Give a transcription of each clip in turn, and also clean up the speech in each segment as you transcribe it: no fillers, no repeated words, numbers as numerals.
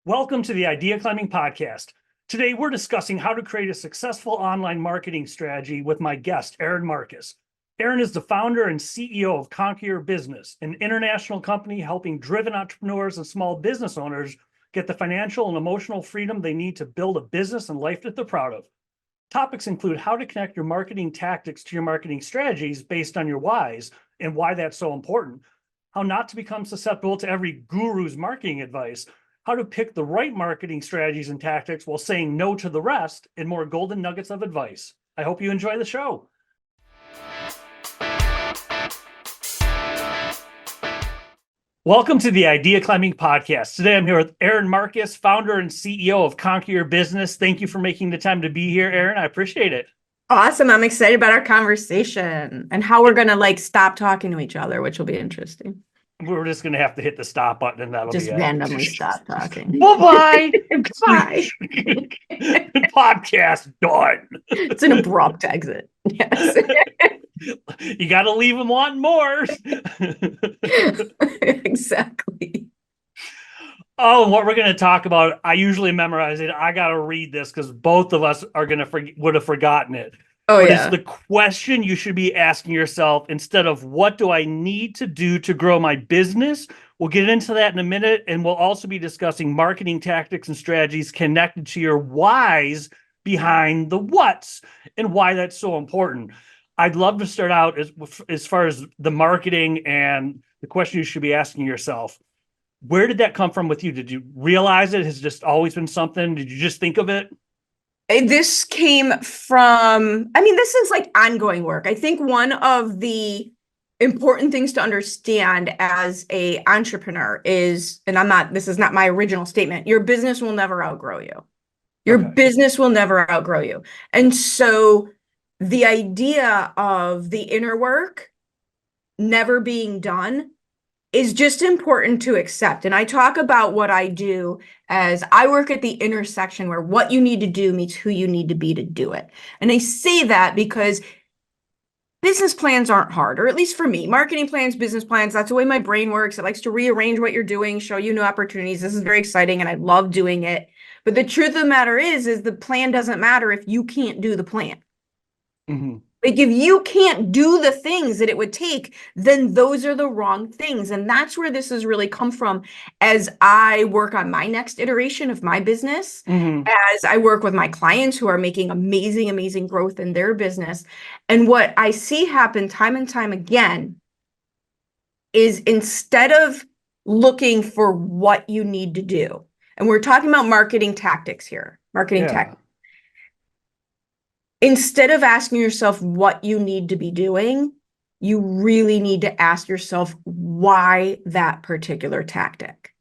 Welcome to the Idea Climbing Podcast. Today, we're discussing how to create a successful online marketing strategy with my guest, Erin Marcus. Erin is the founder and CEO of Conquer Your Business, an international company helping driven entrepreneurs and small business owners get the financial and emotional freedom they need to build a business and life that they're proud of. Topics include how to connect your marketing tactics to your marketing strategies based on your whys and why that's so important, how not to become susceptible to every guru's marketing advice, how to pick the right marketing strategies and tactics while saying no to the rest, and more golden nuggets of advice. I hope you enjoy the show. Welcome to the Idea Climbing Podcast. Today I'm here with Erin Marcus, founder and CEO of Conquer Your Business. Thank you for making the time to be here, Erin. I appreciate it. Awesome. I'm excited about our conversation and how we're going to stop talking to each other, which will be interesting. We're just going to have to hit the stop button and that'll just be randomly stop talking. Bye-bye. Bye. Podcast done. It's an abrupt exit. Yes. You got to leave them wanting more. Exactly. Oh, what we're going to talk about, I usually memorize it. I got to read this because both of us are going to would have forgotten it. Oh, but yeah. It's the question you should be asking yourself instead of what do I need to do to grow my business? We'll get into that in a minute. And we'll also be discussing marketing tactics and strategies connected to your whys behind the whats and why that's so important. I'd love to start out as far as the marketing and the question you should be asking yourself. Where did that come from with you? Did you realize it has just always been something? Did you just think of it? This came from, this is like ongoing work. I think one of the important things to understand as an entrepreneur is, and this is not my original statement, your business will never outgrow you. Your business will never outgrow you. And so the idea of the inner work never being done is just important to accept. And I talk about what I do as I work at the intersection where what you need to do meets who you need to be to do it. And I say that because business plans aren't hard, or at least for me, marketing plans, business plans, that's the way my brain works. It likes to rearrange what you're doing, show you new opportunities. This is very exciting and I love doing it. But the truth of the matter is the plan doesn't matter if you can't do the plan. Mm-hmm. Like if you can't do the things that it would take, then those are the wrong things. And that's where this has really come from as I work on my next iteration of my business, as I work with my clients who are making amazing, amazing growth in their business. And what I see happen time and time again is instead of looking for what you need to do, and we're talking about marketing tactics here, tactics. Instead of asking yourself what you need to be doing, you really need to ask yourself why that particular tactic.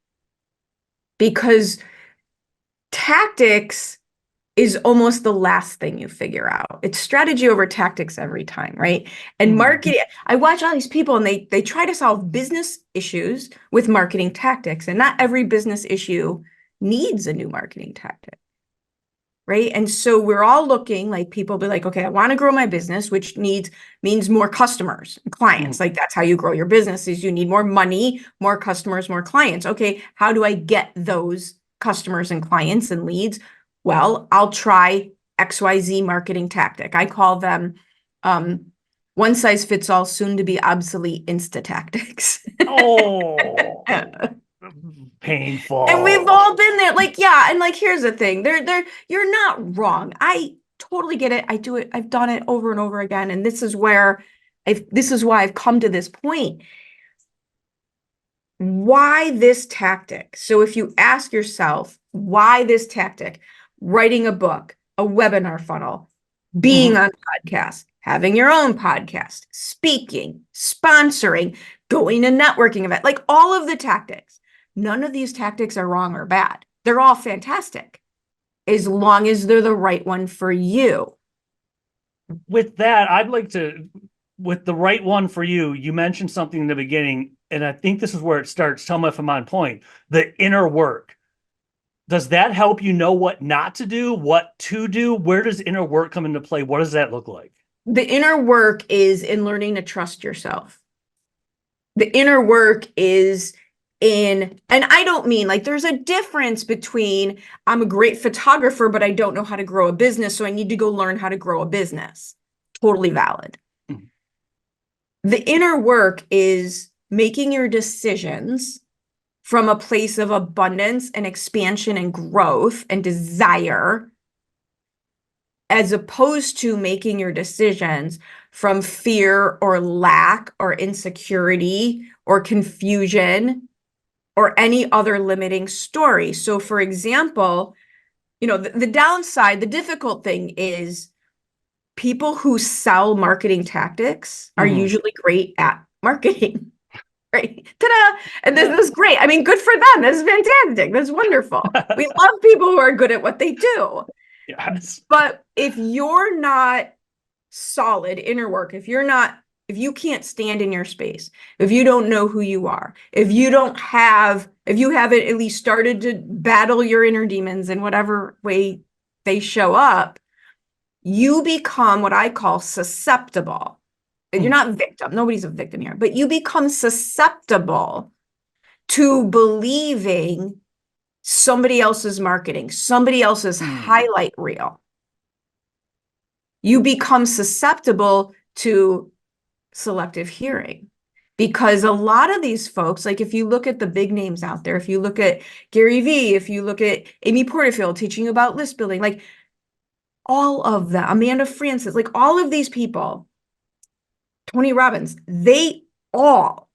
Because tactics is almost the last thing you figure out. It's strategy over tactics every time, right? And marketing, I watch all these people and they try to solve business issues with marketing tactics, and not every business issue needs a new marketing tactic. Right. And so we're all looking, like people be like, okay, I want to grow my business, which means more customers and clients. Like that's how you grow your business, is you need more money, more customers, more clients. Okay, how do I get those customers and clients and leads? Well, I'll try XYZ marketing tactic. I call them one size fits all, soon to be obsolete Insta tactics. Oh. Painful. And we've all been there. And here's the thing. You're not wrong. I totally get it. I do it. I've done it over and over again. And this is why I've come to this point. Why this tactic? So if you ask yourself, why this tactic? Writing a book, a webinar funnel, being on podcasts, having your own podcast, speaking, sponsoring, going to networking event, like all of the tactics. None of these tactics are wrong or bad. They're all fantastic, as long as they're the right one for you. With that, I'd like to, with the right one for you, you mentioned something in the beginning, and I think this is where it starts. Tell me if I'm on point. The inner work. Does that help you know what not to do, what to do? Where does inner work come into play? What does that look like? The inner work is in learning to trust yourself. The inner work is and I don't mean like there's a difference between I'm a great photographer, but I don't know how to grow a business, so I need to go learn how to grow a business. Totally valid. Mhm. The inner work is making your decisions from a place of abundance and expansion and growth and desire, as opposed to making your decisions from fear or lack or insecurity or confusion or any other limiting story. So for example, the downside, the difficult thing is people who sell marketing tactics are usually great at marketing. Right. Ta-da! And this is great. I mean, good for them. This is fantastic. That's wonderful. We love people who are good at what they do. Yes. But if you're not solid inner work, if you can't stand in your space, if you don't know who you are, if you haven't at least started to battle your inner demons in whatever way they show up, you become what I call susceptible. You're not victim. Nobody's a victim here, but you become susceptible to believing somebody else's marketing, somebody else's highlight reel. You become susceptible to selective hearing, because a lot of these folks, like if you look at the big names out there, if you look at Gary Vee, if you look at Amy Porterfield teaching about list building, like all of them, Amanda Francis, like all of these people, Tony Robbins, they all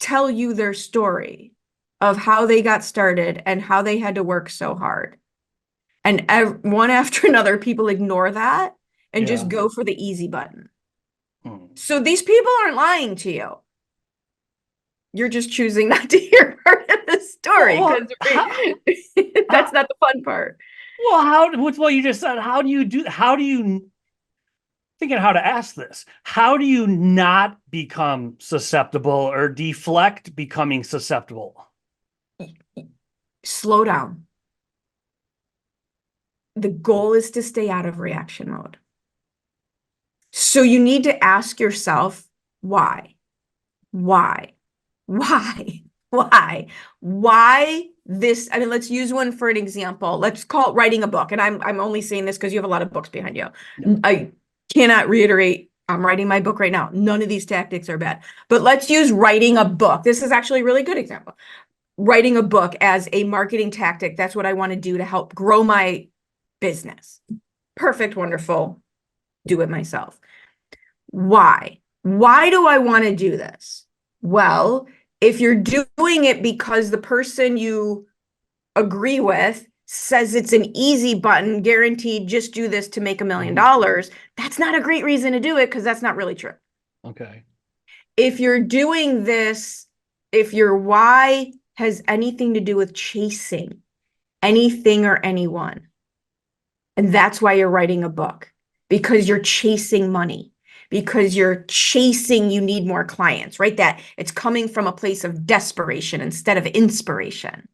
tell you their story of how they got started and how they had to work so hard. And one after another, people ignore that and just go for the easy button. So these people aren't lying to you. You're just choosing not to hear part of the story, because that's not the fun part. Well, with what you just said, how do you thinking how to ask this? How do you not become susceptible or deflect becoming susceptible? Slow down. The goal is to stay out of reaction mode. So you need to ask yourself, why? Why this? I mean, let's use one for an example. Let's call it writing a book. And I'm only saying this because you have a lot of books behind you. Yeah. I cannot reiterate, I'm writing my book right now. None of these tactics are bad. But let's use writing a book. This is actually a really good example. Writing a book as a marketing tactic. That's what I want to do to help grow my business. Perfect, wonderful. Do it myself. Why? Why do I want to do this? Well, if you're doing it because the person you agree with says it's an easy button, guaranteed, just do this to make $1 million, that's not a great reason to do it, because that's not really true. Okay. If you're doing this, if your why has anything to do with chasing anything or anyone, and that's why you're writing a book, because you're chasing money, because you're chasing, you need more clients, right? That it's coming from a place of desperation instead of inspiration.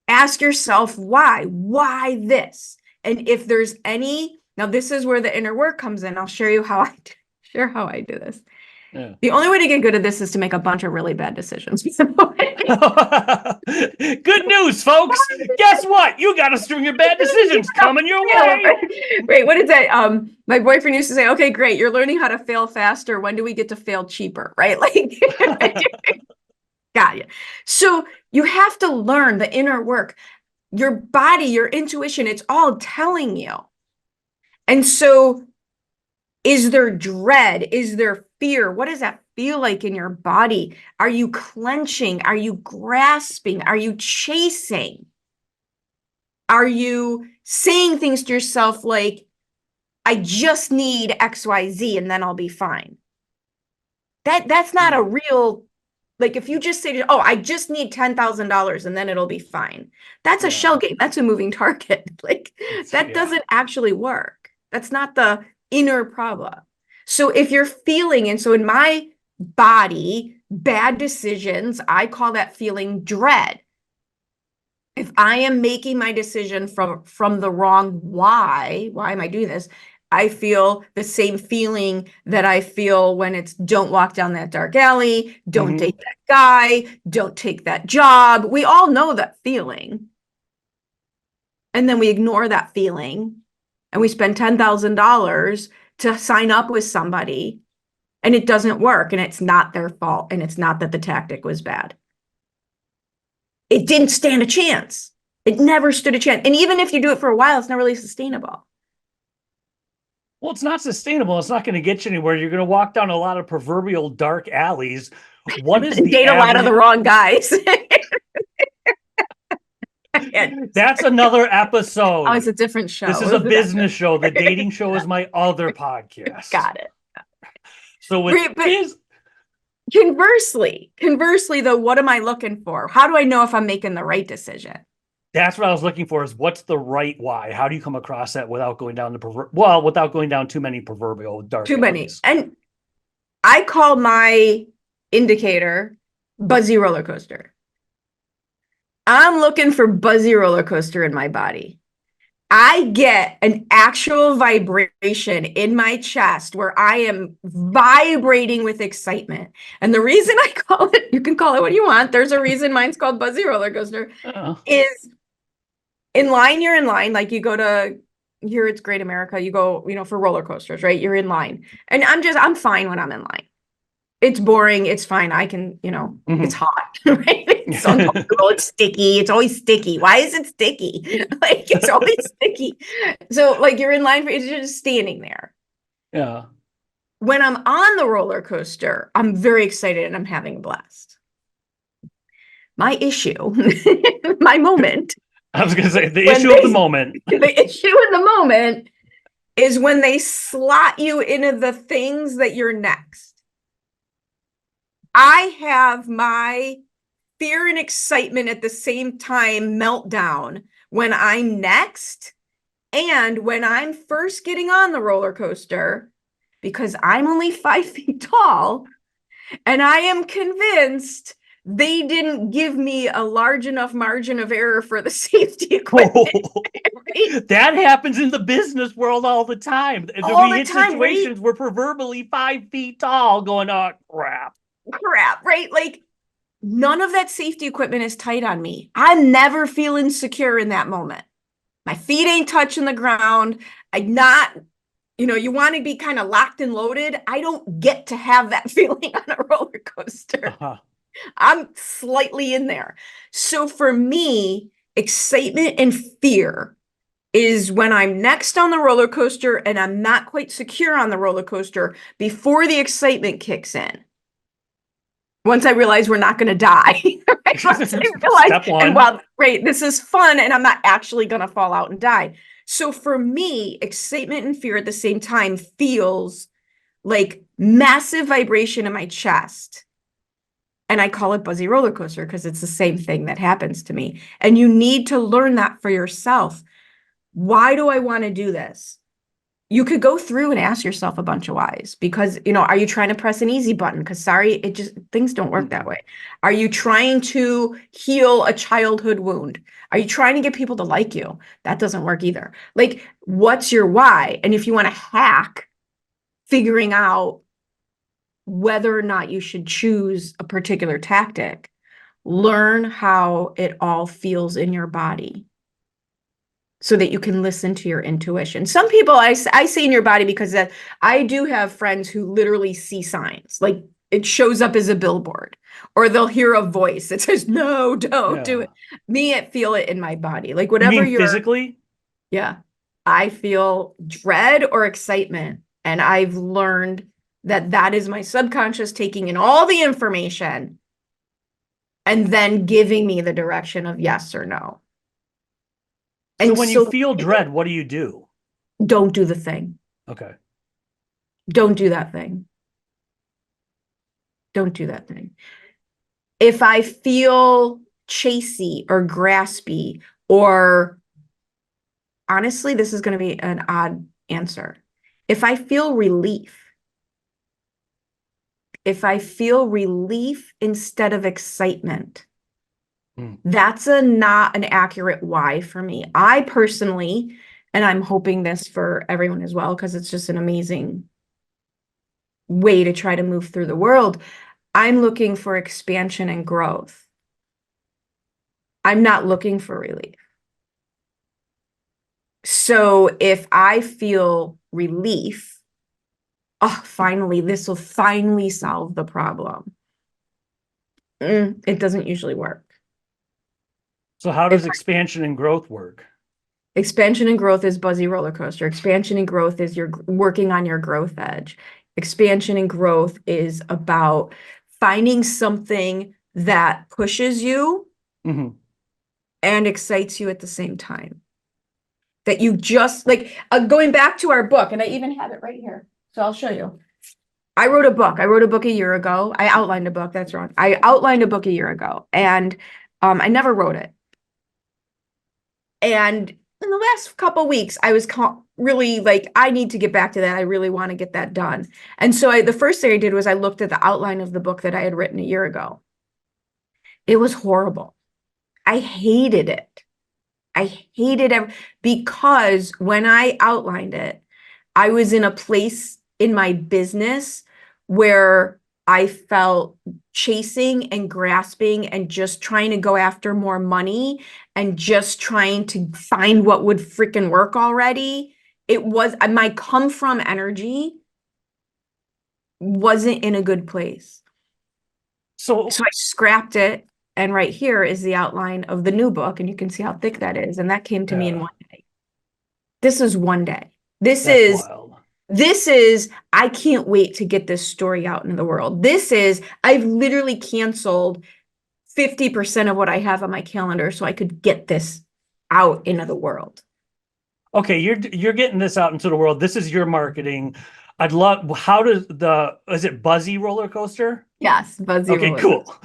Ask yourself, why this? And if there's any, now this is where the inner work comes in. I'll share you how I do this. Yeah. The only way to get good at this is to make a bunch of really bad decisions. Good news, folks. Guess what? You got a string of bad decisions coming your way. Right. What is that? My boyfriend used to say, okay, great. You're learning how to fail faster. When do we get to fail cheaper? Right. Like, got you. So you have to learn the inner work, your body, your intuition, it's all telling you. And so is there dread? Is there fear? What does that feel like in your body? Are you clenching? Are you grasping? Are you chasing? Are you saying things to yourself like, I just need XYZ and then I'll be fine? That's not a real, like if you just say, oh, I just need $10,000 and then it'll be fine. That's a shell game. That's a moving target. Like that doesn't actually work. That's not the inner problem. So if you're feeling, and so in my body, bad decisions, I call that feeling dread. If I am making my decision from the wrong why am I doing this? I feel the same feeling that I feel when it's don't walk down that dark alley, don't date that guy, don't take that job. We all know that feeling. And then we ignore that feeling and we spend $10,000 to sign up with somebody and it doesn't work and it's not their fault and it's not that the tactic was bad. It didn't stand a chance. It never stood a chance. And even if you do it for a while, it's not really sustainable. Well, it's not sustainable. It's not going to get you anywhere. You're going to walk down a lot of proverbial dark alleys. What is the date a lot of the wrong guys? That's another episode. Oh, it's a different show. This is a business show. The dating show is my other podcast. Got it. So with conversely, though, what am I looking for? How do I know if I'm making the right decision? That's what I was looking for, is what's the right why? How do you come across that without going down without going down too many proverbial dark alleys? And I call my indicator buzzy roller coaster. I'm looking for buzzy roller coaster in my body. I get an actual vibration in my chest where I am vibrating with excitement. And the reason I call it, you can call it what you want. There's a reason mine's called buzzy roller coaster, is in line, you're in line. Like you go to, here it's Great America, you go, for roller coasters, right? You're in line. And I'm fine when I'm in line. It's boring. It's fine. I can, it's hot, right? It's uncomfortable. It's sticky. It's always sticky. Why is it sticky? Like, it's always sticky. So like you're in line for, you're just standing there. Yeah. When I'm on the roller coaster, I'm very excited and I'm having a blast. My issue, my moment. I was going to say the issue of the moment. The issue in the moment is when they slot you into the things that you're next. I have my fear and excitement at the same time meltdown when I'm next and when I'm first getting on the roller coaster, because I'm only 5 feet tall and I am convinced they didn't give me a large enough margin of error for the safety equipment. Right? That happens in the business world all the time. All we the hit time, situations right? we're proverbially 5 feet tall going, oh, crap, right? Like none of that safety equipment is tight on me. I'm never feeling secure in that moment. My feet ain't touching the ground. I'm not, you want to be kind of locked and loaded. I don't get to have that feeling on a roller coaster. I'm slightly in there. So for me, excitement and fear is when I'm next on the roller coaster and I'm not quite secure on the roller coaster before the excitement kicks in. Once I realize we're not going to die, right? Once I realize, Step one. And well, right, this is fun and I'm not actually going to fall out and die. So for me, excitement and fear at the same time feels like massive vibration in my chest. And I call it buzzy roller coaster because it's the same thing that happens to me. And you need to learn that for yourself. Why do I want to do this? You could go through and ask yourself a bunch of whys because, are you trying to press an easy button? Because things don't work that way. Are you trying to heal a childhood wound? Are you trying to get people to like you? That doesn't work either. Like, what's your why? And if you want to hack figuring out whether or not you should choose a particular tactic, learn how it all feels in your body so that you can listen to your intuition. Some people I say in your body because I do have friends who literally see signs, like it shows up as a billboard, or they'll hear a voice that says, no, don't do it. Me, I feel it in my body. Like whatever you mean physically? Yeah. I feel dread or excitement. And I've learned that is my subconscious taking in all the information and then giving me the direction of yes or no. And so when you feel dread, what do you do? Don't do the thing. Okay. Don't do that thing. Don't do that thing. If I feel chasey or graspy, or honestly, this is going to be an odd answer. If I feel relief instead of excitement, that's not an accurate why for me. I personally and I'm hoping this for everyone as well, because it's just an amazing way to try to move through the world. I'm looking for expansion and growth. I'm not looking for relief. So if I feel relief, oh, finally, this will finally solve the problem. It doesn't usually work. So how does expansion and growth work? Expansion and growth is buzzy roller coaster. Expansion and growth is you're working on your growth edge. Expansion and growth is about finding something that pushes you and excites you at the same time. That you just like going back to our book, and I even have it right here. So I'll show you. I wrote a book. I wrote a book a year ago. I outlined a book. That's wrong. I outlined a book a year ago, and I never wrote it. And in the last couple of weeks, I was really like, I need to get back to that. I really want to get that done. And so the first thing I did was I looked at the outline of the book that I had written a year ago. It was horrible. I hated it. I hated it because when I outlined it, I was in a place in my business where I felt chasing and grasping and just trying to go after more money and just trying to find what would freaking work already. It was my come from energy wasn't in a good place. So I scrapped it. And right here is the outline of the new book. And you can see how thick that is. And that came to me in one day. This is one day. That's wild. This is, I can't wait to get this story out into the world. I've literally canceled 50% of what I have on my calendar so I could get this out into the world. Okay, you're getting this out into the world. This is your marketing. I'd love, is it Buzzy Roller Coaster? Yes, Buzzy Okay, roller cool.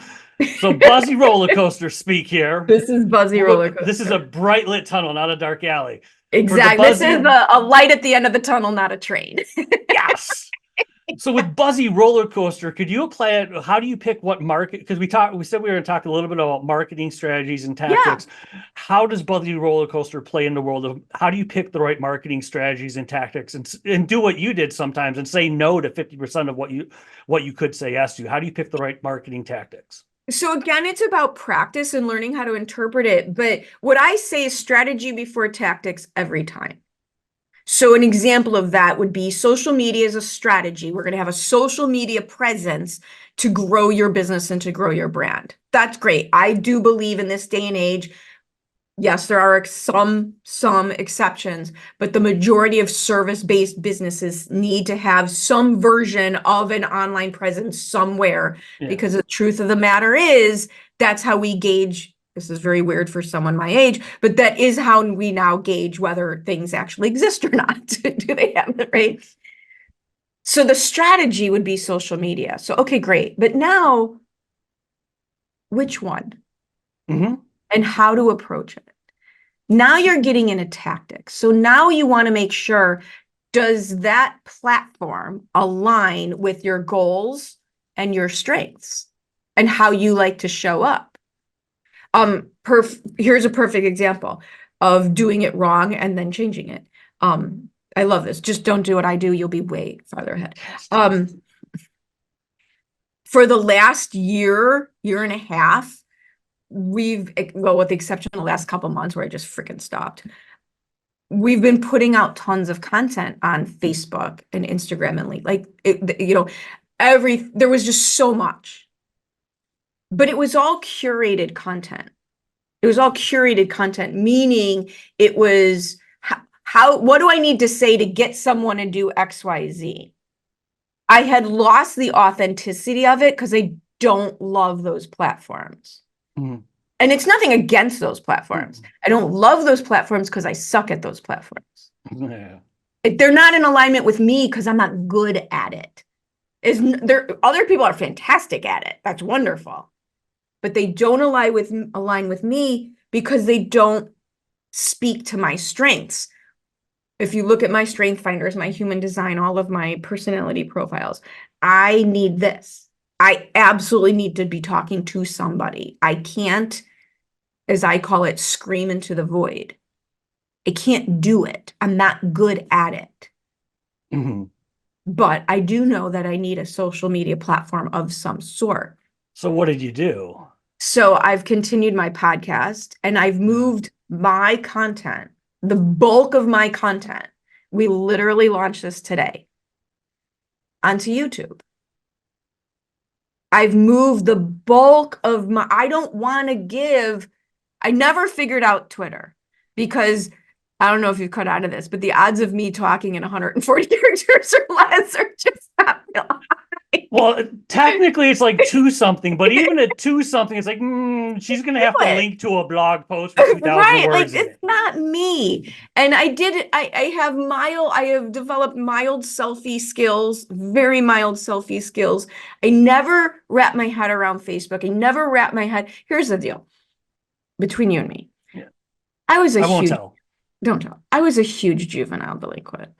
So Buzzy Roller Coaster speak here. This is Buzzy Roller Coaster. This is a bright lit tunnel, not a dark alley. Exactly. This is a light at the end of the tunnel, not a train. Yes. So with Buzzy Roller Coaster, could you apply it? How do you pick what market? Because we said we were going to talk a little bit about marketing strategies and tactics. Yeah. How does Buzzy Roller Coaster play in the world of how do you pick the right marketing strategies and tactics and do what you did sometimes and say no to 50% of what you could say yes to? How do you pick the right marketing tactics? So again, it's about practice and learning how to interpret it. But what I say is strategy before tactics every time. So an example of that would be social media is a strategy. We're going to have a social media presence to grow your business and to grow your brand. That's great. I do believe in this day and age, yes, there are some exceptions, but the majority of service-based businesses need to have some version of an online presence somewhere, because the truth of the matter is that's how we gauge. This is very weird for someone my age, but that is how we now gauge whether things actually exist or not. Do they have it, right? So the strategy would be social media. So, okay, great. But now, which one? And how to approach it. Now you're getting into tactics. So now you want to make sure, does that platform align with your goals and your strengths and how you like to show up? Here's a perfect example of doing it wrong and then changing it. I love this. Just don't do what I do. You'll be way farther ahead. For the last year and a half, with the exception of the last couple of months where I just freaking stopped, we've been putting out tons of content on Facebook and Instagram and there was just so much, but it was all curated content. It was all curated content, meaning it was what do I need to say to get someone to do X, Y, Z? I had lost the authenticity of it because I don't love those platforms. And it's nothing against those platforms. I don't love those platforms because I suck at those platforms. They're not in alignment with me because I'm not good at it. Other people are fantastic at it. That's wonderful. But they don't align with me because they don't speak to my strengths. If you look at my strength finders, my human design, all of my personality profiles, I need this. I absolutely need to be talking to somebody. I can't, as I call it, scream into the void. I can't do it. I'm not good at it. Mhm. But I do know that I need a social media platform of some sort. So what did you do? So I've continued my podcast and I've moved my content, the bulk of my content. We literally launched this today onto YouTube. I've moved the bulk of I don't want to I never figured out Twitter because I don't know if you've cut out of this, but the odds of me talking in 140 characters or less are just not real high. Well, technically it's like two something, but even at two something, it's like, she's going to have to link to a blog post with 2,000 Right, like words in it's it. not me. And I have developed mild selfie skills, very mild selfie skills. I never wrap my head around Facebook. I never wrap my head. Here's the deal between you and me. Yeah. I was a I won't huge, tell. don't tell. I was a huge juvenile delinquent.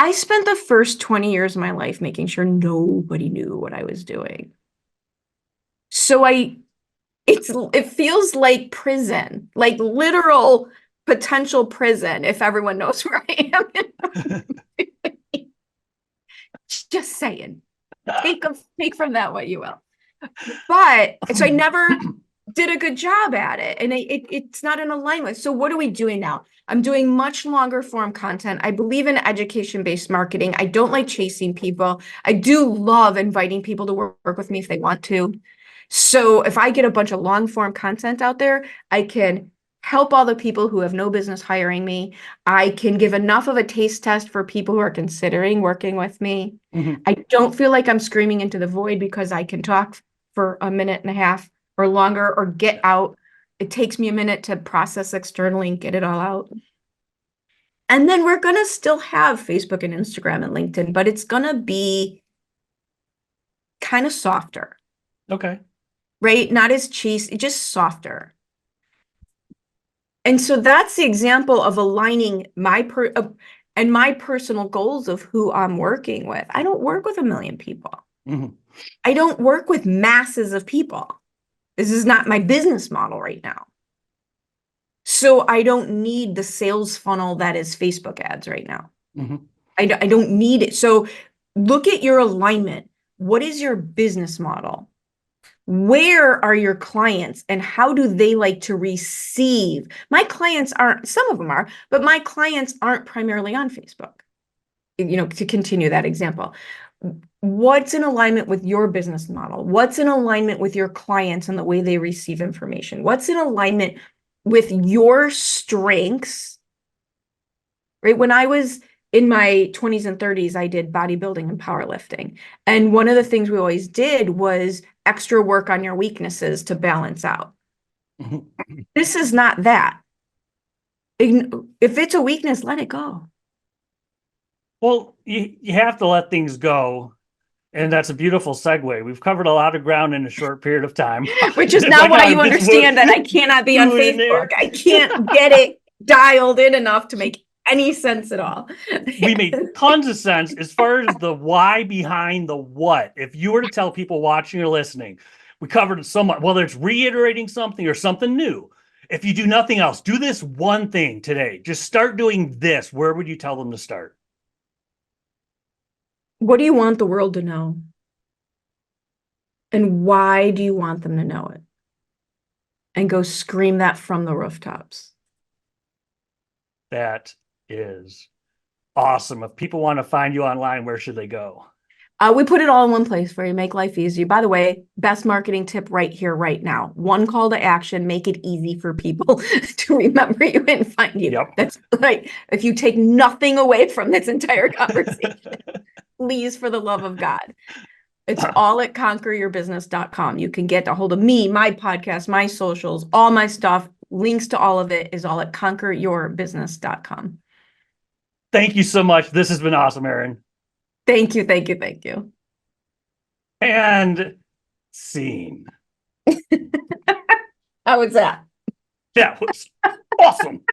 I spent the first 20 years of my life making sure nobody knew what I was doing. So it feels like prison, like literal potential prison if everyone knows where I am. Just saying. Take from that what you will. But so I never did a good job at it, and it's not in alignment. So what are we doing now? I'm doing much longer form content. I believe in education-based marketing. I don't like chasing people. I do love inviting people to work with me if they want to. So if I get a bunch of long form content out there, I can help all the people who have no business hiring me. I can give enough of a taste test for people who are considering working with me. Mhm. I don't feel like I'm screaming into the void because I can talk for a minute and a half or longer or get out. It takes me a minute to process externally and get it all out. And then we're going to still have Facebook and Instagram and LinkedIn, but it's going to be kind of softer, Okay. right? Not as cheesy, just softer. And so that's the example of aligning my personal goals of who I'm working with. I don't work with a million people. Mhm. I don't work with masses of people. This is not my business model right now. So I don't need the sales funnel that is Facebook ads right now. Mhm. I don't need it. So look at your alignment. What is your business model? Where are your clients and how do they like to receive? My clients aren't, some of them are, but my clients aren't primarily on Facebook. To continue that example, what's in alignment with your business model? What's in alignment with your clients and the way they receive information? What's in alignment with your strengths? Right? When I was in my 20s and 30s, I did bodybuilding and powerlifting. And one of the things we always did was extra work on your weaknesses to balance out. Mhm. This is not that. If it's a weakness, let it go. Well, you have to let things go. And that's a beautiful segue. We've covered a lot of ground in a short period of time. Which is If now I why gotta you just understand that I cannot be on do it in there. Facebook. I can't get it dialed in enough to make any sense at all. We made tons of sense as far as the why behind the what. If you were to tell people watching or listening, we covered so much, whether it's reiterating something or something new. If you do nothing else, do this one thing today. Just start doing this. Where would you tell them to start? What do you want the world to know? And why do you want them to know it? And go scream that from the rooftops. That is awesome. If people want to find you online, where should they go? We put it all in one place for you, make life easier. By the way, best marketing tip right here, right now. One call to action, make it easy for people to remember you and find you. Yep. That's right. If you take nothing away from this entire conversation, please, for the love of God. It's all at conqueryourbusiness.com. You can get a hold of me, my podcast, my socials, all my stuff. Links to all of it is all at conqueryourbusiness.com. Thank you so much. This has been awesome, Erin. Thank you, thank you, thank you. And scene. How was that? That was awesome.